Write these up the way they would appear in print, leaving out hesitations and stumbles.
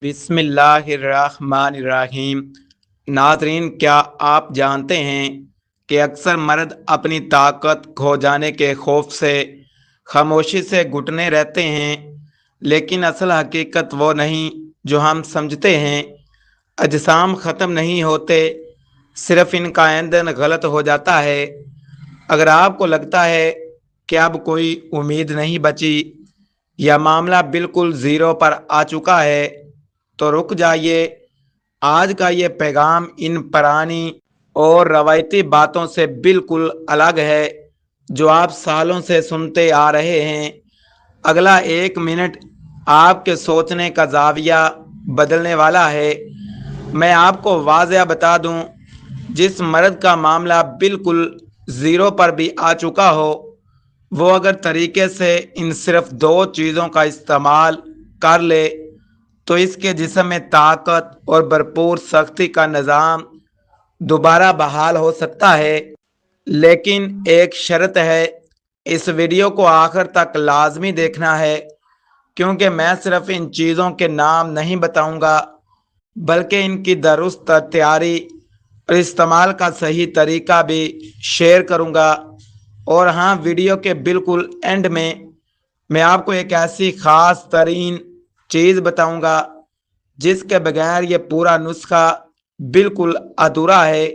بسم اللہ الرحمن الرحیم۔ ناظرین، کیا آپ جانتے ہیں کہ اکثر مرد اپنی طاقت کھو جانے کے خوف سے خاموشی سے گھٹنے رہتے ہیں، لیکن اصل حقیقت وہ نہیں جو ہم سمجھتے ہیں۔ اجسام ختم نہیں ہوتے، صرف ان کا ایندھن غلط ہو جاتا ہے۔ اگر آپ کو لگتا ہے کہ اب کوئی امید نہیں بچی یا معاملہ بالکل زیرو پر آ چکا ہے تو رک جائیے۔ آج کا یہ پیغام ان پرانی اور روایتی باتوں سے بالکل الگ ہے جو آپ سالوں سے سنتے آ رہے ہیں۔ اگلا 1 منٹ آپ کے سوچنے کا زاویہ بدلنے والا ہے۔ میں آپ کو واضح بتا دوں، جس مرد کا معاملہ بالکل زیرو پر بھی آ چکا ہو، وہ اگر طریقے سے ان صرف 2 چیزوں کا استعمال کر لے تو اس کے جسم میں طاقت اور بھرپور سختی کا نظام دوبارہ بحال ہو سکتا ہے۔ لیکن ایک شرط ہے، اس ویڈیو کو آخر تک لازمی دیکھنا ہے، کیونکہ میں صرف ان چیزوں کے نام نہیں بتاؤں گا بلکہ ان کی درست تیاری اور استعمال کا صحیح طریقہ بھی شیئر کروں گا۔ اور ہاں، ویڈیو کے بالکل اینڈ میں آپ کو ایک ایسی خاص ترین چیز بتاؤں گا جس کے بغیر یہ پورا نسخہ بالکل ادھورا ہے۔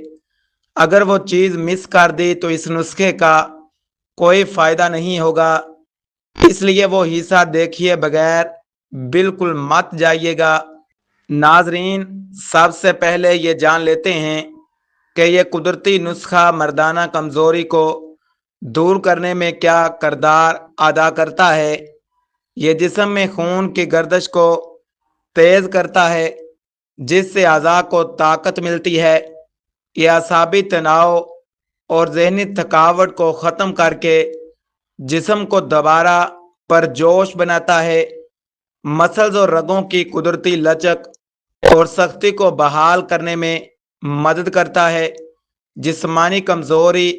اگر وہ چیز مس کر دی تو اس نسخے کا کوئی فائدہ نہیں ہوگا، اس لیے وہ حصہ دیکھیے بغیر بالکل مت جائیے گا۔ ناظرین، سب سے پہلے یہ جان لیتے ہیں کہ یہ قدرتی نسخہ مردانہ کمزوری کو دور کرنے میں کیا کردار ادا کرتا ہے۔ یہ جسم میں خون کی گردش کو تیز کرتا ہے، جس سے اعضاء کو طاقت ملتی ہے۔ یہ اعصابی تناؤ اور ذہنی تھکاوٹ کو ختم کر کے جسم کو دوبارہ پرجوش بناتا ہے۔ مسلز اور رگوں کی قدرتی لچک اور سختی کو بحال کرنے میں مدد کرتا ہے۔ جسمانی کمزوری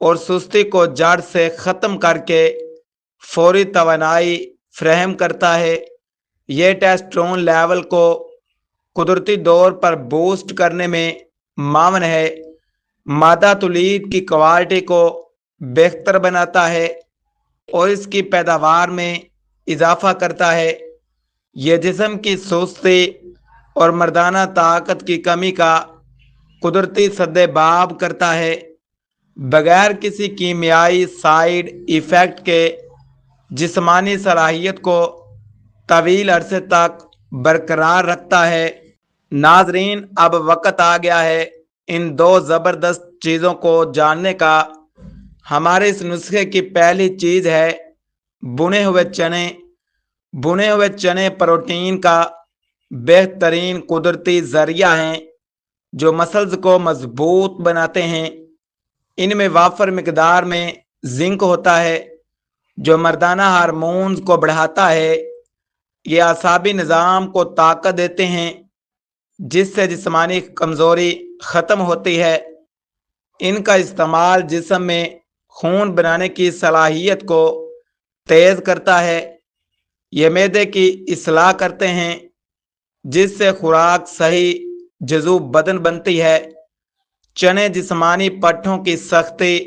اور سستی کو جڑ سے ختم کر کے فوری توانائی فراہم کرتا ہے۔ یہ ٹیسٹوسٹیرون لیول کو قدرتی طور پر بوسٹ کرنے میں معاون ہے، مادہ تولید کی کوالٹی کو بہتر بناتا ہے اور اس کی پیداوار میں اضافہ کرتا ہے۔ یہ جسم کی سستی اور مردانہ طاقت کی کمی کا قدرتی سدباب کرتا ہے۔ بغیر کسی کیمیائی سائیڈ ایفیکٹ کے جسمانی صلاحیت کو طویل عرصے تک برقرار رکھتا ہے۔ ناظرین، اب وقت آ گیا ہے ان 2 زبردست چیزوں کو جاننے کا۔ ہمارے اس نسخے کی پہلی چیز ہے بنے ہوئے چنے۔ بنے ہوئے چنے پروٹین کا بہترین قدرتی ذریعہ ہیں جو مسلز کو مضبوط بناتے ہیں۔ ان میں وافر مقدار میں زنک ہوتا ہے جو مردانہ ہارمونز کو بڑھاتا ہے۔ یہ اعصابی نظام کو طاقت دیتے ہیں جس سے جسمانی کمزوری ختم ہوتی ہے۔ ان کا استعمال جسم میں خون بنانے کی صلاحیت کو تیز کرتا ہے۔ یہ معدے کی اصلاح کرتے ہیں جس سے خوراک صحیح جذب بدن بنتی ہے۔ چنے جسمانی پٹھوں کی سختی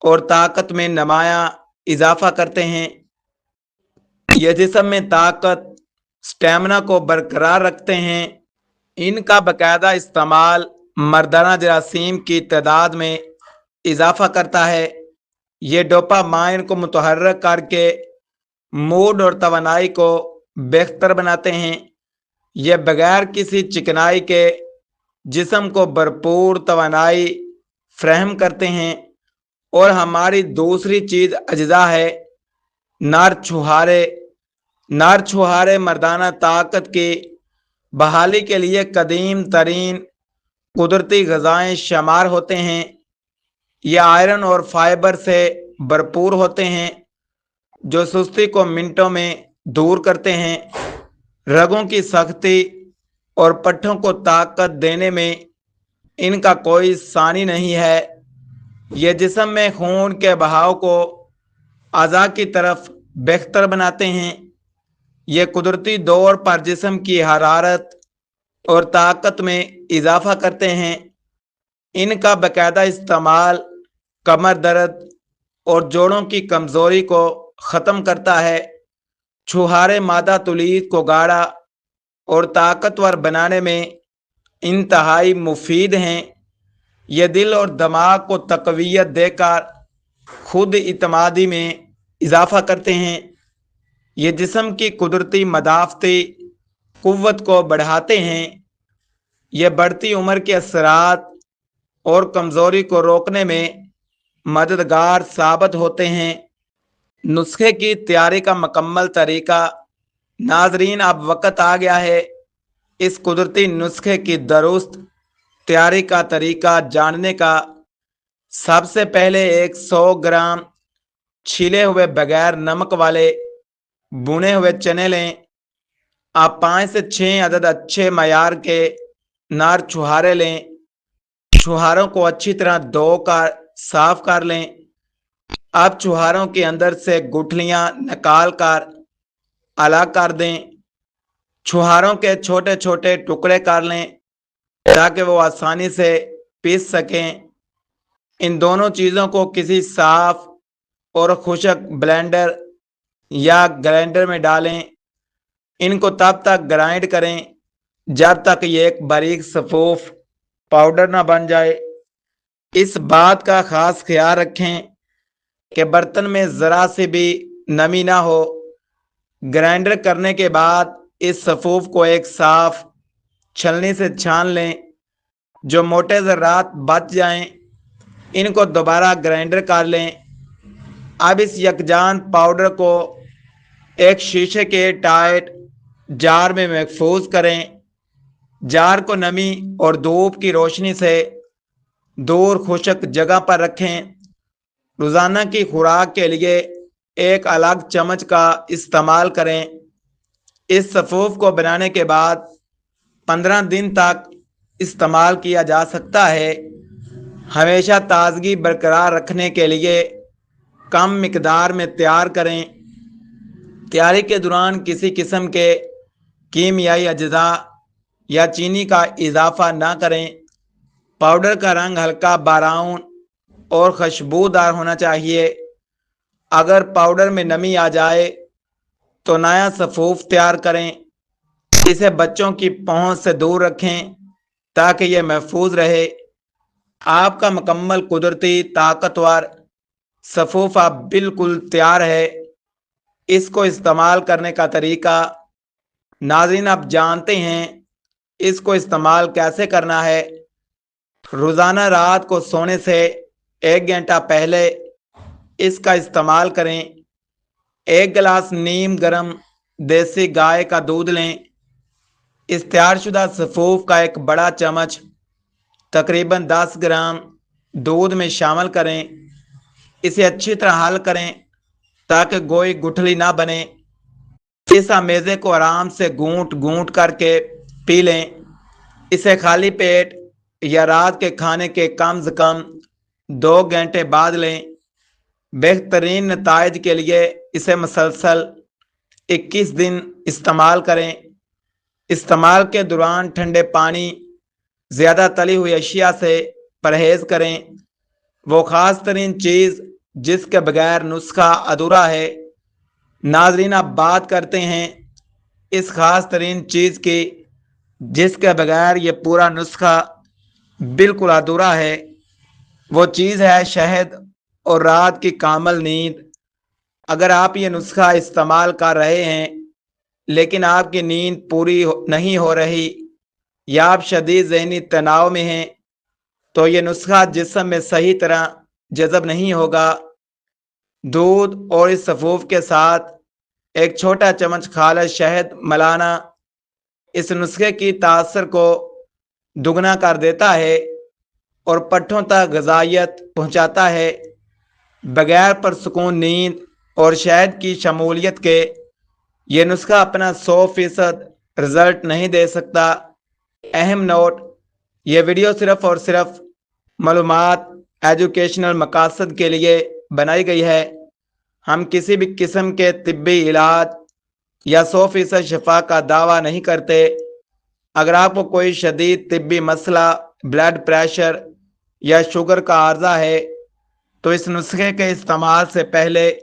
اور طاقت میں نمایاں اضافہ کرتے ہیں۔ یہ جسم میں طاقت سٹیمنا کو برقرار رکھتے ہیں۔ ان کا باقاعدہ استعمال مردانہ جراثیم کی تعداد میں اضافہ کرتا ہے۔ یہ ڈوپامائن کو متحرک کر کے موڈ اور توانائی کو بہتر بناتے ہیں۔ یہ بغیر کسی چکنائی کے جسم کو بھرپور توانائی فراہم کرتے ہیں۔ اور ہماری دوسری چیز اجزاء ہے نر چھہارے۔ نر چھہارے مردانہ طاقت کی بحالی کے لیے قدیم ترین قدرتی غذائیں شمار ہوتے ہیں۔ یہ آئرن اور فائبر سے بھرپور ہوتے ہیں جو سستی کو منٹوں میں دور کرتے ہیں۔ رگوں کی سختی اور پٹھوں کو طاقت دینے میں ان کا کوئی ثانی نہیں ہے۔ یہ جسم میں خون کے بہاؤ کو اعضاء کی طرف بہتر بناتے ہیں۔ یہ قدرتی طور پر جسم کی حرارت اور طاقت میں اضافہ کرتے ہیں۔ ان کا باقاعدہ استعمال کمر درد اور جوڑوں کی کمزوری کو ختم کرتا ہے۔ چھہارے مادہ تولید کو گاڑھا اور طاقتور بنانے میں انتہائی مفید ہیں۔ یہ دل اور دماغ کو تقویت دے کر خود اعتمادی میں اضافہ کرتے ہیں۔ یہ جسم کی قدرتی مدافعتی قوت کو بڑھاتے ہیں۔ یہ بڑھتی عمر کے اثرات اور کمزوری کو روکنے میں مددگار ثابت ہوتے ہیں۔ نسخے کی تیاری کا مکمل طریقہ۔ ناظرین، اب وقت آ گیا ہے اس قدرتی نسخے کی درست تیاری کا طریقہ جاننے کا۔ سب سے پہلے 100 گرام چھیلے ہوئے بغیر نمک والے بھنے ہوئے چنے لیں۔ آپ 5 سے 6 عدد اچھے معیار کے نر چھہارے لیں۔ چھہاروں کو اچھی طرح دھو کر صاف کر لیں۔ اب چھہاروں کے اندر سے گٹھلیاں نکال کر الگ کر دیں۔ چھہاروں کے چھوٹے چھوٹے ٹکڑے کر لیں تاکہ وہ آسانی سے پیس سکیں۔ ان دونوں چیزوں کو کسی صاف اور خشک بلینڈر یا گرائنڈر میں ڈالیں۔ ان کو تب تک گرائنڈ کریں جب تک یہ ایک باریک صفوف پاؤڈر نہ بن جائے۔ اس بات کا خاص خیال رکھیں کہ برتن میں ذرا سی بھی نمی نہ ہو۔ گرائنڈر کرنے کے بعد اس صفوف کو ایک صاف چھلنی سے چھان لیں۔ جو موٹے ذرات بچ جائیں ان کو دوبارہ گرائنڈر کر لیں۔ اب اس یکجان پاؤڈر کو ایک شیشے کے ٹائٹ جار میں محفوظ کریں۔ جار کو نمی اور دھوپ کی روشنی سے دور خشک جگہ پر رکھیں۔ روزانہ کی خوراک کے لیے ایک الگ چمچ کا استعمال کریں۔ اس صفوف کو بنانے کے بعد 15 دن تک استعمال کیا جا سکتا ہے۔ ہمیشہ تازگی برقرار رکھنے کے لیے کم مقدار میں تیار کریں۔ تیاری کے دوران کسی قسم کے کیمیائی اجزاء یا چینی کا اضافہ نہ کریں۔ پاؤڈر کا رنگ ہلکا براؤن اور خوشبودار ہونا چاہیے۔ اگر پاؤڈر میں نمی آ جائے تو نیا صفوف تیار کریں۔ اسے بچوں کی پہنچ سے دور رکھیں تاکہ یہ محفوظ رہے۔ آپ کا مکمل قدرتی طاقتور صفوف اب بالکل تیار ہے۔ اس کو استعمال کرنے کا طریقہ ناظرین آپ جانتے ہیں۔ اس کو استعمال کیسے کرنا ہے۔ روزانہ رات کو سونے سے 1 گھنٹہ پہلے اس کا استعمال کریں۔ 1 گلاس نیم گرم دیسی گائے کا دودھ لیں۔ اس تیار شدہ صفوف کا ایک بڑا چمچ تقریباً 10 گرام دودھ میں شامل کریں۔ اسے اچھی طرح حل کریں تاکہ کوئی گٹھلی نہ بنے۔ اس آمیزے کو آرام سے گھونٹ گھونٹ کر کے پی لیں۔ اسے خالی پیٹ یا رات کے کھانے کے کم از کم 2 گھنٹے بعد لیں۔ بہترین نتائج کے لیے اسے مسلسل 21 دن استعمال کریں۔ استعمال کے دوران ٹھنڈے پانی، زیادہ تلی ہوئی اشیاء سے پرہیز کریں۔ وہ خاص ترین چیز جس کے بغیر نسخہ ادھورا ہے۔ ناظرین اب بات کرتے ہیں اس خاص ترین چیز کی جس کے بغیر یہ پورا نسخہ بالکل ادھورا ہے۔ وہ چیز ہے شہد اور رات کی کامل نیند۔ اگر آپ یہ نسخہ استعمال کر رہے ہیں لیکن آپ کی نیند پوری نہیں ہو رہی یا آپ شدید ذہنی تناؤ میں ہیں تو یہ نسخہ جسم میں صحیح طرح جذب نہیں ہوگا۔ دودھ اور اس صفوف کے ساتھ ایک چھوٹا چمچ خالص شہد ملانا اس نسخے کی تاثر کو دگنا کر دیتا ہے اور پٹھوں تک غذائیت پہنچاتا ہے۔ بغیر پرسکون نیند اور شہد کی شمولیت کے یہ نسخہ اپنا 100% رزلٹ نہیں دے سکتا۔ اہم نوٹ: یہ ویڈیو صرف اور صرف معلومات، ایجوکیشنل مقاصد کے لیے بنائی گئی ہے۔ ہم کسی بھی قسم کے طبی علاج، یا 100% شفا کا دعویٰ نہیں کرتے۔ اگر آپ کو کوئی شدید طبی مسئلہ، بلڈ پریشر یا شوگر کا عارضہ ہے تو اس نسخے کے استعمال سے پہلے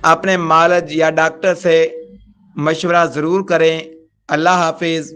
اپنے معالج یا ڈاکٹر سے مشورہ ضرور کریں۔ اللہ حافظ۔